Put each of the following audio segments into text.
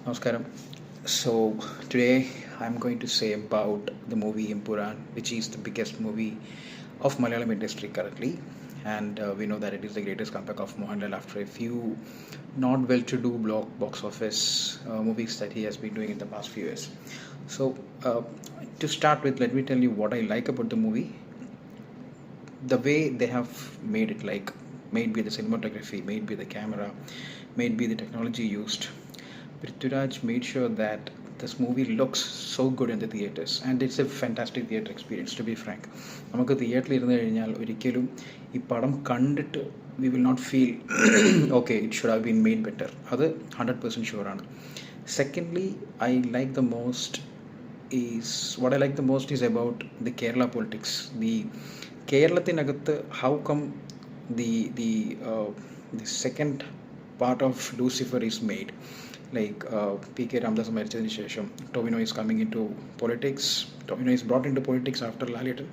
Namaskaram. So today I'm going to say about the movie Impuran, which is the biggest movie of Malayalam industry currently, and we know that it is the greatest comeback of Mohanlal after a few not well-to-do box office movies that he has been doing in the past few years. So to start with, let me tell you what I like about the movie. The way they have made it, like made by the cinematography, made by the camera, made by the technology used. Prithviraj made sure that this movie looks so good in the theaters, and it's a fantastic theater experience, to be frank. നമുക്ക് തിയേറ്ററിൽ ഇരുന്ന് കഴിഞ്ഞാൽ ഒരിക്കലും ഈ പടം കണ്ടിട്ട് we will not feel okay it should have been made better. അത് 100% ഷുവറാണ്. Secondly, I like the most is what I like the most is about the Kerala politics. The കേരളത്തിനകത്ത് how come the second part of Lucifer is made. Like PK Ramdas മരിച്ചതിന് ശേഷം Tovino is coming into politics. Tovino is brought into politics after Lalitan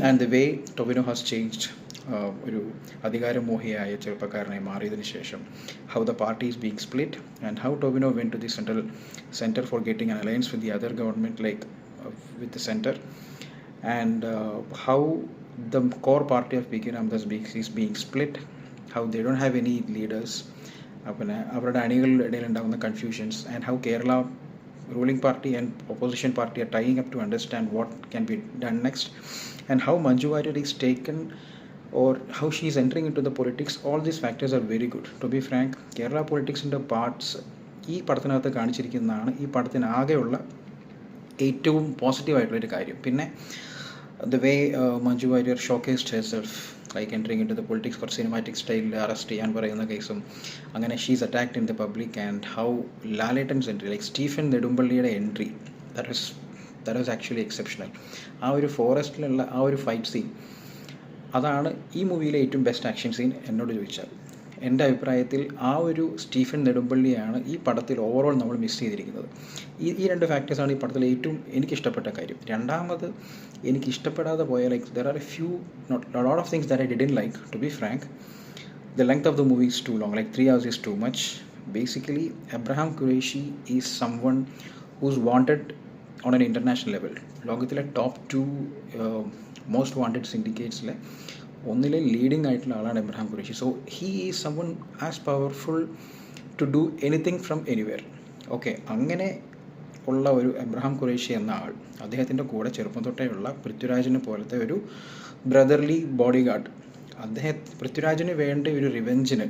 and the way Tovino has changed ഒരു അധികാരമോഹിയായ ചെറുപ്പക്കാരനായി മാറിയതിനു ശേഷം how the party is being split and how Tovino went to the center for getting an alliance with the other government, like with the center, and how the core party of PK Ramdas is being split, how they don't have any leaders, പിന്നെ അവരുടെ അണികളുടെ ഇടയിലുണ്ടാകുന്ന confusions, and how Kerala ruling party and opposition party are tying up to understand what can be done next, and how Manju Warrier is taken or how she is entering into the politics. All these factors are very good. To be frank, Kerala politics in the parts ഈ പടത്തിനകത്ത് കാണിച്ചിരിക്കുന്നതാണ് ഈ പടത്തിനാകെയുള്ള ഏറ്റവും പോസിറ്റീവായിട്ടുള്ളൊരു കാര്യം. പിന്നെ the way Manju Warrier showcased herself, like entering into the politics for cinematic style, arrest ചെയ്യാൻ പറയുന്ന കേസും അങ്ങനെ she's attacked in the public, and how Lalettan's entry, like Stephen നെടുമ്പള്ളിയുടെ entry, that was actually exceptional. ആ ഒരു ഫോറസ്റ്റിലുള്ള ആ ഒരു ഫൈറ്റ് സീൻ, അതാണ് ഈ മൂവിയിലെ ഏറ്റവും ബെസ്റ്റ് ആക്ഷൻ സീൻ എന്നോട് ചോദിച്ചാൽ. എൻ്റെ അഭിപ്രായത്തിൽ ആ ഒരു സ്റ്റീഫൻ നെടുമ്പള്ളിയാണ് ഈ പടത്തിൽ ഓവറോൾ നമ്മൾ മിസ് ചെയ്തിരിക്കുന്നത്. ഈ രണ്ട് ഫാക്ടേഴ്സാണ് ഈ പടത്തിൽ ഏറ്റവും എനിക്കിഷ്ടപ്പെട്ട കാര്യം. രണ്ടാമത് എനിക്കിഷ്ടപ്പെടാതെ പോയ, like there are a few lot of things that I didn't like, to be frank. The length of the movie is too long, like 3 hours is too much. Basically, Abraham Qureshi is someone who's wanted on an international level. ലോകത്തിലെ top 2 most wanted സിൻഡിക്കേറ്റ്സിലെ ഒന്നിലെ leading ആയിട്ടുള്ള ആളാണ് Abraham Qureshi. So he is someone as powerful to do anything from anywhere. Okay, അങ്ങനെ ഉള്ള ഒരു Abraham Qureshi എന്ന ആൾ, അദ്ദേഹത്തിൻ്റെ കൂടെ ചെറുപ്പം തൊട്ടേയുള്ള പൃഥ്വിരാജിനെ പോലത്തെ ഒരു ബ്രദർലി ബോഡി ഗാർഡ്, പൃഥ്വിരാജിന് വേണ്ട ഒരു റിവെഞ്ചിന്